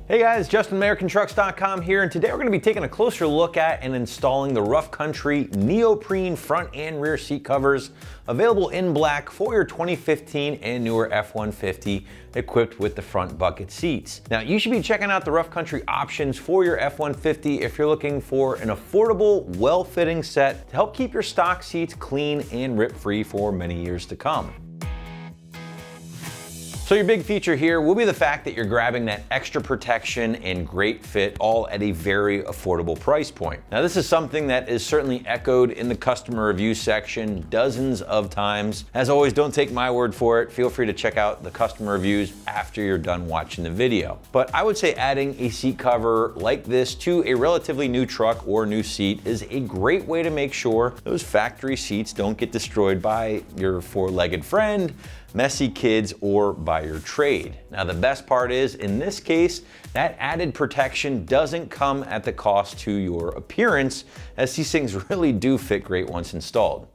Hey guys, Justin, AmericanTrucks.com here, and today we're going to be taking a closer look at and installing the Rough Country neoprene front and rear seat covers available in black for your 2015 and newer F-150 equipped with the front bucket seats. Now, you should be checking out the Rough Country options for your F-150 if you're looking for an affordable, well-fitting set to help keep your stock seats clean and rip-free for many years to come. So your big feature here will be the fact that you're grabbing that extra protection and great fit all at a very affordable price point. Now this is something that is certainly echoed in the customer review section dozens of times. As always, don't take my word for it. Feel free to check out the customer reviews after you're done watching the video. But I would say adding a seat cover like this to a relatively new truck or new seat is a great way to make sure those factory seats don't get destroyed by your four-legged friend, messy kids, or by your trade. Now the best part is, in this case, that added protection doesn't come at the cost to your appearance, as these things really do fit great once installed.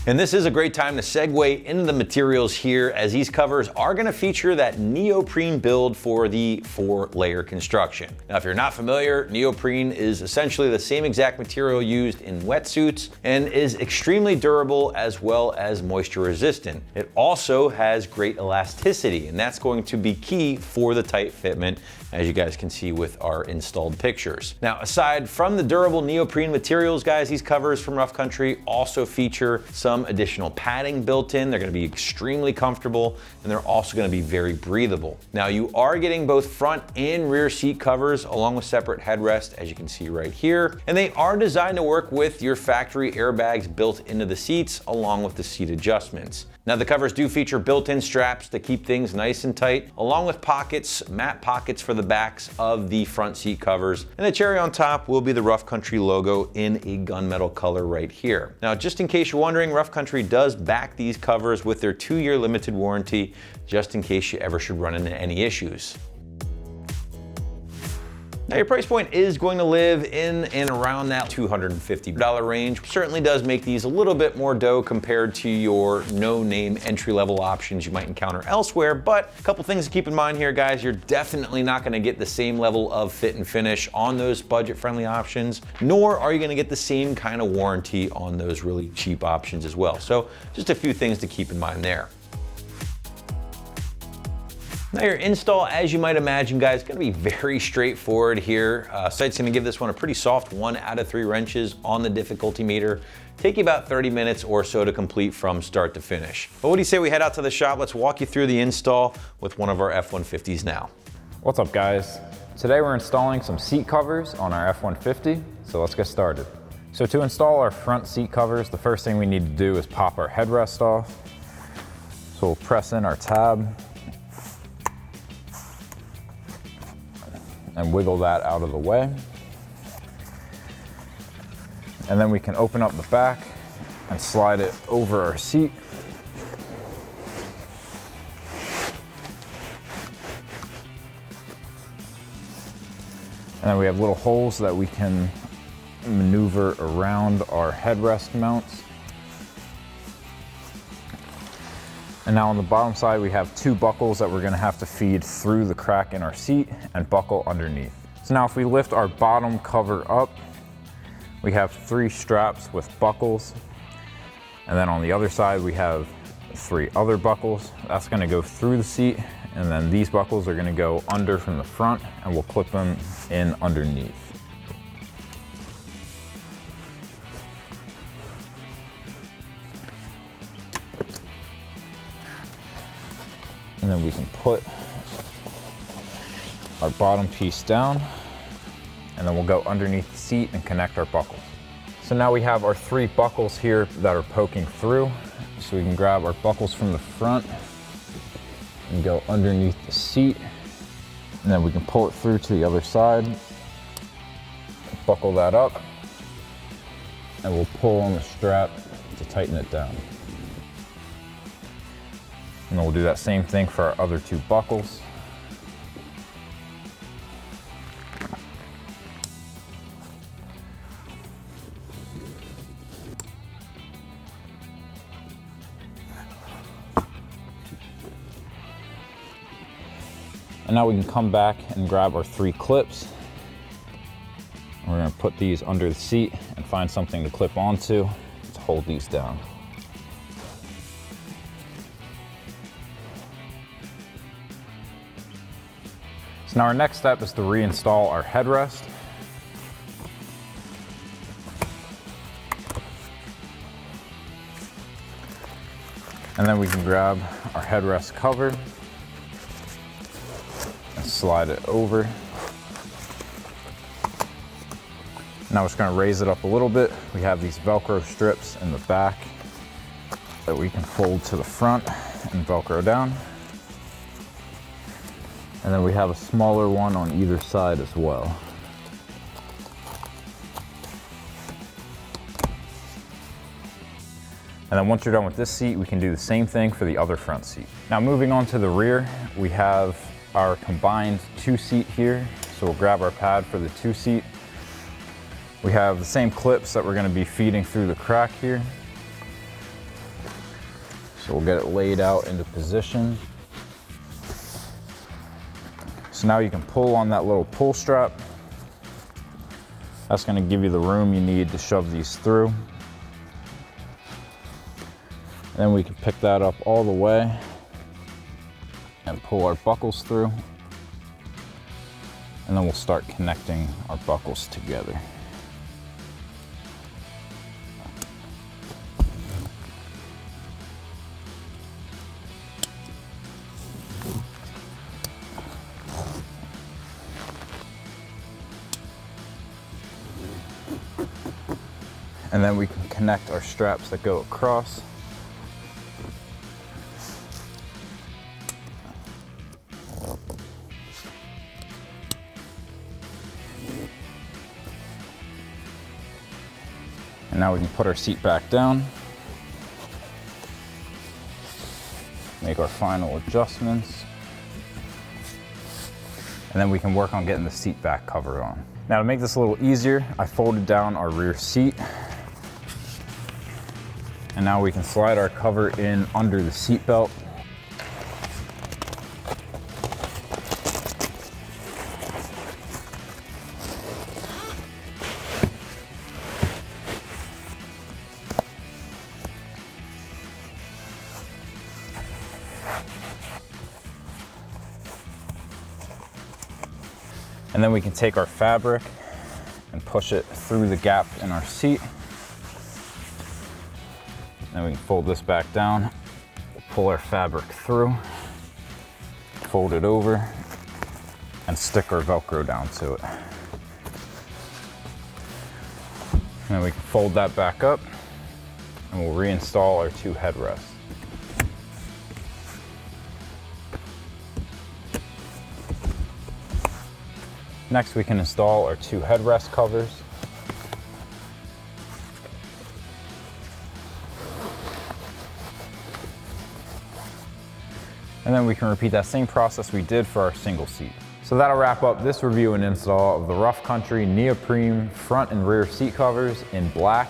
And this is a great time to segue into the materials here, as these covers are going to feature that neoprene build for the 4-layer construction. Now, if you're not familiar, neoprene is essentially the same exact material used in wetsuits and is extremely durable as well as moisture resistant. It also has great elasticity, and that's going to be key for the tight fitment, as you guys can see with our installed pictures. Now, aside from the durable neoprene materials, guys, these covers from Rough Country also feature some additional padding built in. They're going to be extremely comfortable, and they're also going to be very breathable. Now, you are getting both front and rear seat covers along with separate headrest, as you can see right here, and they are designed to work with your factory airbags built into the seats along with the seat adjustments. Now, the covers do feature built-in straps to keep things nice and tight, along with pockets, matte pockets for the backs of the front seat covers. And the cherry on top will be the Rough Country logo in a gunmetal color right here. Now, just in case you're wondering, Rough Country does back these covers with their 2-year limited warranty, just in case you ever should run into any issues. Now, your price point is going to live in and around that $250 range. Certainly does make these a little bit more dough compared to your no-name entry-level options you might encounter elsewhere, but a couple things to keep in mind here, guys. You're definitely not going to get the same level of fit and finish on those budget-friendly options, nor are you going to get the same kind of warranty on those really cheap options as well. So just a few things to keep in mind there. Now, your install, as you might imagine, guys, is going to be very straightforward here. Site's going to give this one a pretty soft 1 out of 3 wrenches on the difficulty meter. Take you about 30 minutes or so to complete from start to finish. But what do you say we head out to the shop? Let's walk you through the install with one of our F-150s now. What's up, guys? Today we're installing some seat covers on our F-150, so let's get started. So to install our front seat covers, the first thing we need to do is pop our headrest off. So we'll press in our tab and wiggle that out of the way. And then we can open up the back and slide it over our seat. And then we have little holes that we can maneuver around our headrest mounts. And now on the bottom side, we have 2 buckles that we're gonna have to feed through the crack in our seat and buckle underneath. So now if we lift our bottom cover up, we have 3 straps with buckles. And then on the other side, we have 3 other buckles. That's gonna go through the seat. And then these buckles are gonna go under from the front, and we'll clip them in underneath. And then we can put our bottom piece down, and then we'll go underneath the seat and connect our buckles. So now we have our 3 buckles here that are poking through. So we can grab our buckles from the front and go underneath the seat. And then we can pull it through to the other side, buckle that up, and we'll pull on the strap to tighten it down. And then we'll do that same thing for our other 2 buckles. And now we can come back and grab our 3 clips. We're gonna put these under the seat and find something to clip onto to hold these down. So now our next step is to reinstall our headrest. And then we can grab our headrest cover and slide it over. Now we're just gonna raise it up a little bit. We have these Velcro strips in the back that we can fold to the front and Velcro down. And then we have a smaller one on either side as well. And then once you're done with this seat, we can do the same thing for the other front seat. Now moving on to the rear, we have our combined 2-seat here. So we'll grab our pad for the 2-seat. We have the same clips that we're gonna be feeding through the crack here. So we'll get it laid out into position. So now you can pull on that little pull strap. That's gonna give you the room you need to shove these through. And then we can pick that up all the way and pull our buckles through. And then we'll start connecting our buckles together. And then we can connect our straps that go across. And now we can put our seat back down, make our final adjustments, and then we can work on getting the seat back cover on. Now to make this a little easier, I folded down our rear seat. And now we can slide our cover in under the seat belt. And then we can take our fabric and push it through the gap in our seat. Then we can fold this back down, pull our fabric through, fold it over, and stick our Velcro down to it. And then we can fold that back up, and we'll reinstall our 2 headrests. Next, we can install our 2 headrest covers. And then we can repeat that same process we did for our single seat. So that'll wrap up this review and install of the Rough Country Neoprene front and rear seat covers in black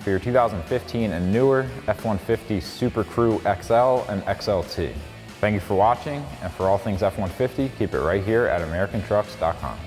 for your 2015 and newer F-150 Super Crew XL and XLT. Thank you for watching, and for all things F-150, keep it right here at AmericanTrucks.com.